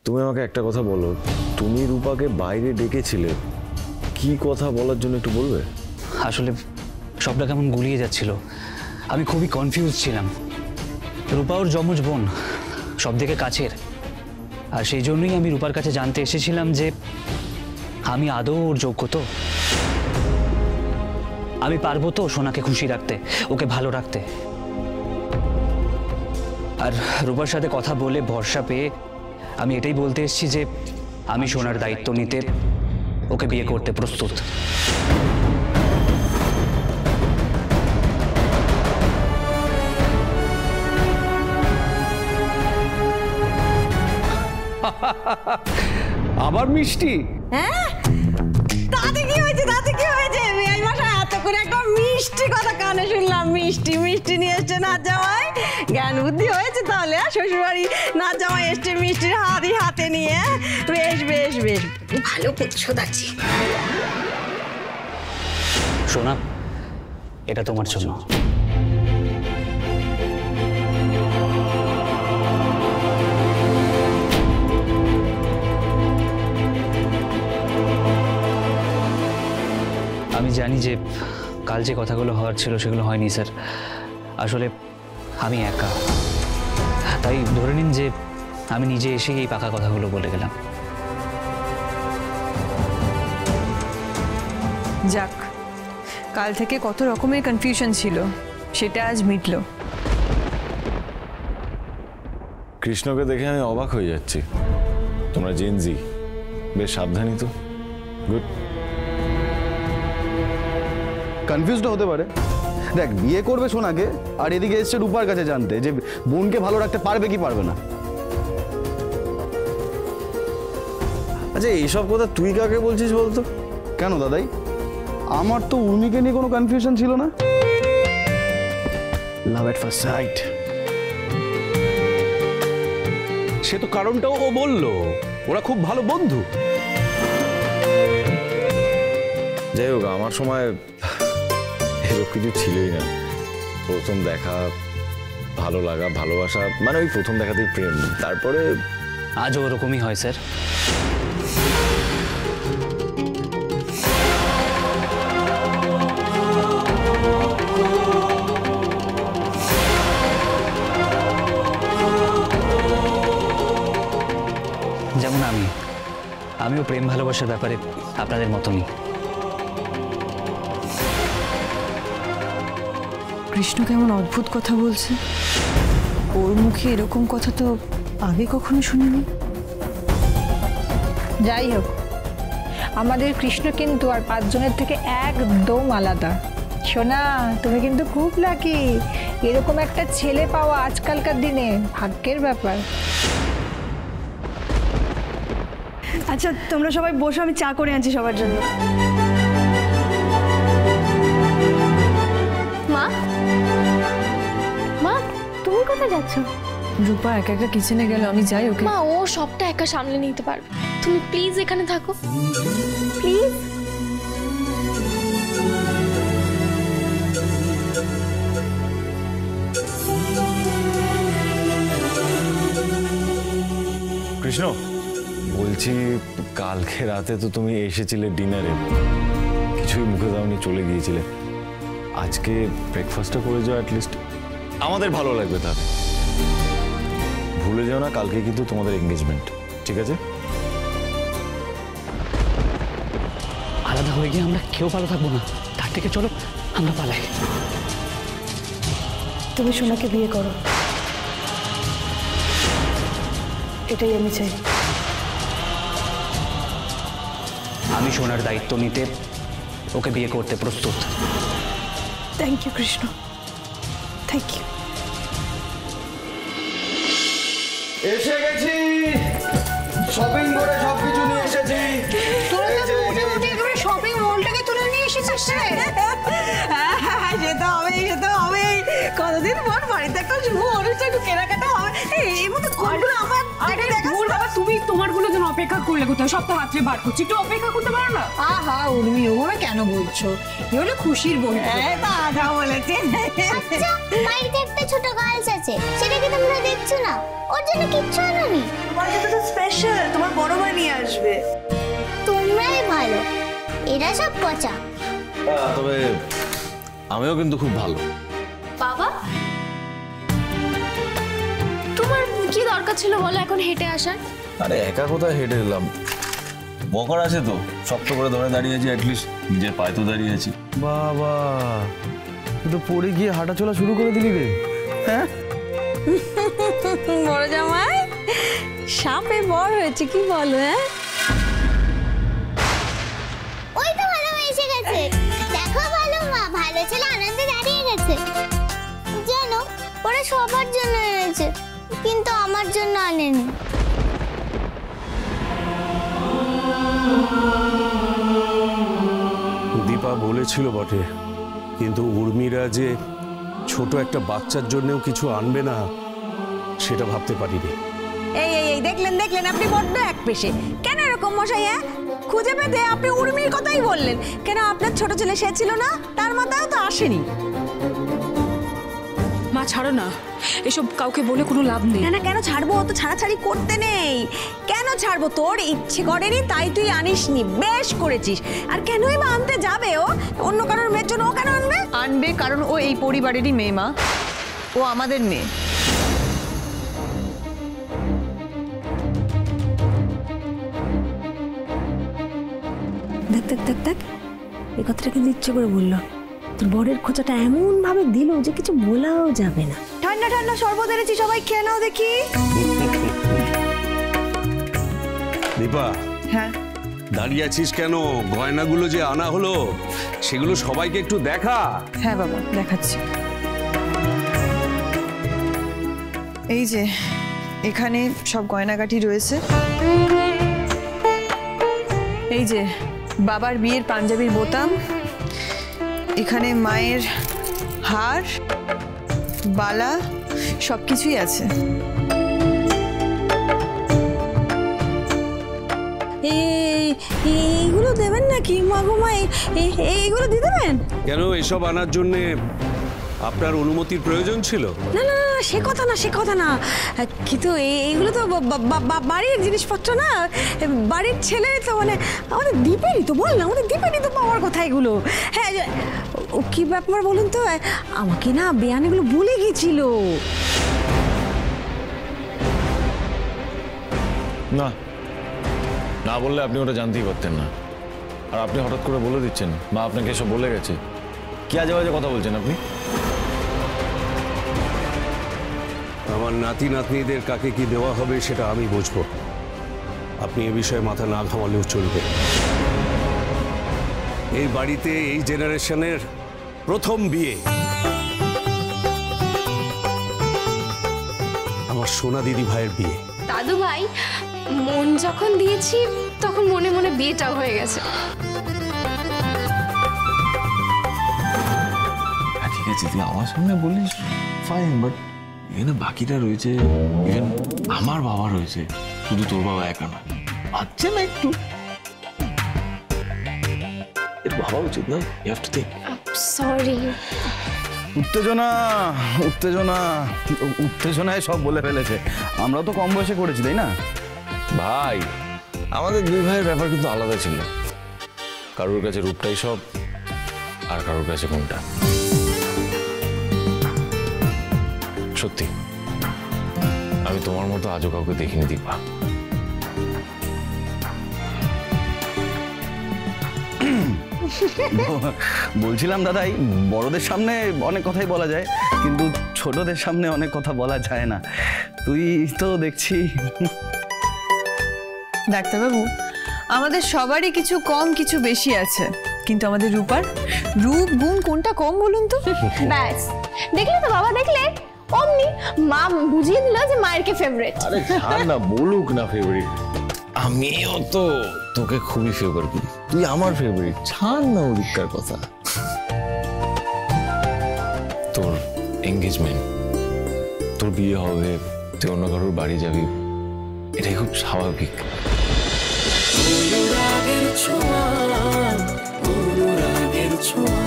তুমি আমাকে একটা কথা বলো, তুমি রূপাকে বাইরে ডেকেছিলে, কি কথা বলার জন্য একটু বলবে? আসলে সবটা কেমন গুলিয়ে যাচ্ছিল, আমি খুবই কনফিউজ ছিলাম। রূপা ওর যমজ বোন, সব থেকে কাছের, আর সেই জন্যই আমি রূপার কাছে জানতে এসেছিলাম যে আমি আদৌ ওর যোগ্য তো, আমি পারবো তো সোনাকে খুশি রাখতে, ওকে ভালো রাখতে। আর রূপার সাথে কথা বলে ভরসা পেয়ে আমি এটাই বলতে এসেছি যে আমি সোনার দায়িত্ব নিতে, ওকে বিয়ে করতে প্রস্তুত। আবার মিষ্টি? হ্যাঁ, তাতে কি হয়েছে, তাতে কি হয়েছে? মেয়ে মশাই এত করে একটা মিষ্টি কথা কানে শুনলাম, মিষ্টি মিষ্টি নিয়ে এসছে না জামাই। জ্ঞান বুদ্ধি হয়েছে তাহলে, শ্বশুরবাড়ি না জামাই এসছে মিষ্টির হাতে নিয়ে। বেশ বেশ বেশ, ভালো করছো দাচ্ছি। সোনা, এটা তোমার জন্য। আমি জানি যে কাল যে কথাগুলো হওয়ার ছিল সেগুলো হয়নি স্যার। আসলে আমি একা, তাই ধরে নিন যে আমি নিজে এসেই এই পাকা কথাগুলো বলে গেলাম। যাক, কাল থেকে কত রকমের কনফিউশন ছিল, সেটা আজ মিটলো। কৃষ্ণকে দেখে আমি অবাক হয়ে যাচ্ছি। তোমরা জেনজি, বেশ সাবধানী তো। গুড। কনফিউজড হতে পারে। দেখ, বিয়ে করবে সোনাকে, আর এদিকে এসছে রূপার কাছে জানতে যে বোনকে ভালো রাখতে পারবে কি পারবে না। আচ্ছা, এইসব কথা তুই কাকে বলছিস বলতো? কেন দাদাই, আমার তো উর্মিকে নিয়ে কোনো কনফিউশন ছিল না। লাভ এট ফার্স্ট সাইট। সে তো কারণটাও ও বললো, ওরা খুব ভালো বন্ধু। যাই হোক, আমার সময় এসব কিছু ছিলই না। প্রথম দেখা, ভালো লাগা, ভালোবাসা, মানে ওই প্রথম দেখাতেই প্রেম, তারপরে আজও ওরকমই হয় স্যার। যেমন আমিও প্রেম ভালোবাসার ব্যাপারে আপনাদের মতনই। কৃষ্ণ কেমন অদ্ভুত কথা বলছে, ওর মুখে এরকম কথা তো আগে কখনো শুনিনি। যাই হোক, আমাদের কৃষ্ণ কিন্তু আর 5 জনের থেকে একদম আলাদা। সোনা, তুমি কিন্তু খুব লাকি, এরকম একটা ছেলে পাওয়া আজকালকার দিনে ভাগ্যের ব্যাপার। আচ্ছা, তোমরা সবাই বসো, আমি চা করে আনছি সবার জন্য। মা, মা তুমি কোথায় যাচ্ছ? রূপা একা একা কিচেনে গেল, আমি যাই ওকে। মা, ও সবটা একা সামলে নিতে পারবে, তুমি প্লিজ এখানে থাকো প্লিজ। কৃষ্ণ, বলছি কালকে রাতে তো তুমি এসেছিলে ডিনারে, কিছুই মুখে দাওনি, চলে গিয়েছিলে। আজকে ব্রেকফাস্টটা করে যাও, অ্যাটলিস্ট আমাদের ভালো লাগবে। তার ভুলে যাও না, কালকে কিন্তু তোমাদের এঙ্গেজমেন্ট, ঠিক আছে? আলাদা হয়ে গিয়ে আমরা কেউ ভালো থাকবো না, তার থেকে চলো আমরা পালাই। তুমি সোনাকে বিয়ে করো, এটাই আমি চাই। আমি সোনার দায়িত্ব নিতে, ওকে বিয়ে করতে প্রস্তুত। Thank you Krishna, thank you. এসে গেছি, শপিং করে সবকিছু নিয়ে এসেছি। শপিং মলটাকে তুলে নিয়ে এসেছিস। যেতে হবে, যেতে হবে। কতদিন পর বাড়িতে একটা শুভ অনুষ্ঠান, কেনাকাটা হবে। এই মতো কোনগুলো আমার তুমি তোমারগুলো যেন অপেক্ষা করলে কোথাও, সব তো রাত্রে বার করছি, একটু অপেক্ষা করতে পারো না? আহা উর্মি, ওভাবে কেন বলছো? এ হলো খুশির বোন। দাদা বলেছে। আচ্ছা, বাড়িতে একটা ছোট গার্লস আছে, সেটা কি তোমরা দেখছো না? ওর জন্য কিচ্ছু আনোনি? বাড়িতে তো স্পেশাল এরা সব পচা। তবে আমিও কিন্তু খুব ভালো। বাবা, তোমার কি দরকার ছিল বলো এখন হেঁটে আসার? আরে একা কোথায় হেঁটে এলাম, বকর আছে তো, শক্ত করে ধরে দাঁড়িয়েছি, অ্যাটলিস্ট নিজের পায়ে তো দাঁড়িয়ে আছি। বাবা, তুই তো পড়ে গিয়ে হাঁটা চলা শুরু করে দিলি রে। হ্যাঁ বড় জামাই সাপে বড় হয়েছে কি বলো? হ্যাঁ ওই তো ভালো মা এসে গেছে। দেখো ভালো মা, ভালো ছেলে আনন্দে দাঁড়িয়ে গেছে। জানো ওরা সবার জন্য এনেছে, কিন্তু আমার জন্য আনেনি। দীপা বলেছিল বটে, কিন্তু উর্মিরা যে ছোট একটা বাচ্চার জন্যও কিছু আনবে না সেটা ভাবতে পারিনি। এই এই এই দেখলেন দেখলেন, আপনি বড্ড এক পেশে। কেন এরকম মশাই? হ্যাঁ খুঁজে পেতে আপনি উর্মির কথাই বললেন কেন? আপনার ছোট ছেলে সে ছিল না, তার মাথায়ও তো আসেনি। মা ছাড়ো না, এসব কাউকে বলে কোনো লাভ নেই। না না, কেন ছাড়বো? তো ছাড়াছাড়ি করতে নেই। কেন ছাড়বো? তোর ইচ্ছে করেনি তাই তুই আনিসনি, বেশ করেছিস। আর কেনই বা আনতে যাবে ও? অন্য কারোর মেয়ের জন্য ও কেন আনবে? আনবে কারণ ও এই পরিবারেরই মেয়ে মা, ও আমাদের মেয়ে। দেখ দেখ দেখ দেখ, এই কথাটা কিন্তু ইচ্ছে করে বললো। তোর বরের খোঁচাটা এমন ভাবে দিল যে কিছু বলাও যাবে না। ঠান্ডা ঠান্ডা শরবত এনেছি, সবাই খেয়ে নাও দেখি। দীপা, হ্যাঁ দাঁড়িয়ে আছিস কেন? গয়নাগুলো যে আনা হলো সেগুলো সবাইকে একটু দেখা। হ্যাঁ বাবা, দেখাচ্ছি। এই যে এখানে সব গয়নাগাটি রয়েছে। এই যে বাবার বিয়ের পাঞ্জাবির বোতাম, এখানে মায়ের হার, বালা, সবকিছুই আছে। এইগুলো দেবেন নাকি মাগো? মা এইগুলো দিয়ে দেবেন? কেন এসব আনার জন্য আপনার অনুমতির প্রয়োজন ছিল? না না না, সে কথা না, সে কথা না। কিন্তু এইগুলো তো বাড়ির জিনিসপত্র না, বাড়ির ছেলে তো, মানে আমাদের দীপেরই তো। বল না, আমাদের দীপেরই তো পাওয়ার কথা এগুলো। হ্যাঁ, ও কি ব্যাপার বলুন তো? আমাকে না বেয়ান এগুলো বলে গেছিল। না না বললে আপনি ওটা জানতেই পারতেন না। আর আপনি হঠাৎ করে বলে দিচ্ছেন মা আপনাকে এসব বলে গেছে। কি আজে বাজে কথা বলছেন আপনি? আমার নাতি নাতনিদের কাকে কি দেওয়া হবে সেটা আমি বুঝবো। আপনি এ বিষয়ে মাথা না ঘামালেও চলবে। এই বাড়িতে এই জেনারেশনের প্রথম বিয়ে। আমার সোনা দিদি ভাইয়ের বিয়ে। দাদু ভাই, মন যখন দিয়েছি তখন মনে মনে বিয়েটাও হয়ে গেছে। ঠিক আছে, তুই আমার সামনে বলিস ফাইন, বাট এখানে বাকিটা রয়েছে, ইভেন আমার বাবা রয়েছে, শুধু তোর বাবা একা না। আচ্ছা না, একটু এর ভাবা উচিত না? You have to think. Sorry. উত্তেজনা উত্তেজনা উত্তেজনায় সব বলে ফেলেছে। আমরাও তো কম বয়সে করেছি, তাই না ভাই? আমাদের দুই ভাইয়ের ব্যাপার কিন্তু আলাদা ছিল। কারোর কাছে রূপটাই সব, আর কারোর কাছে কোনটা। সত্যি আমি তোমার মতো আজও কাউকে দেখিনি দীপা। বলছিলাম দাদাই, বড়দের সামনে অনেক কথাই বলা যায়, কিন্তু ছোটদের সামনে অনেক কথা বলা যায় না। তুই তো দেখছি। ডাক্তারবাবু, আমাদের সবারই কিছু কম কিছু বেশি আছে, কিন্তু আমাদের রূপার রূপ গুণ কোনটা কম বলুন তো? ব্যাস, দেখলে তো বাবা, দেখলে অমনি মা বুঝিয়ে দিল যে মায়ের কে ফেভারিট। আরে ছাড় না, বলুক না ফেভারিট। আমিও তো তোকে খুবই ফেভার করি, তুই আমার ফেভারিট। ছাড় না ওদিককার কথা। তোর এঙ্গেজমেন্ট, তোর বিয়ে হবে, তুই অন্য কারোর বাড়ি যাবি, এটাই খুব স্বাভাবিক। অনুরাগের ছোঁয়া, অনুরাগের ছোঁয়া।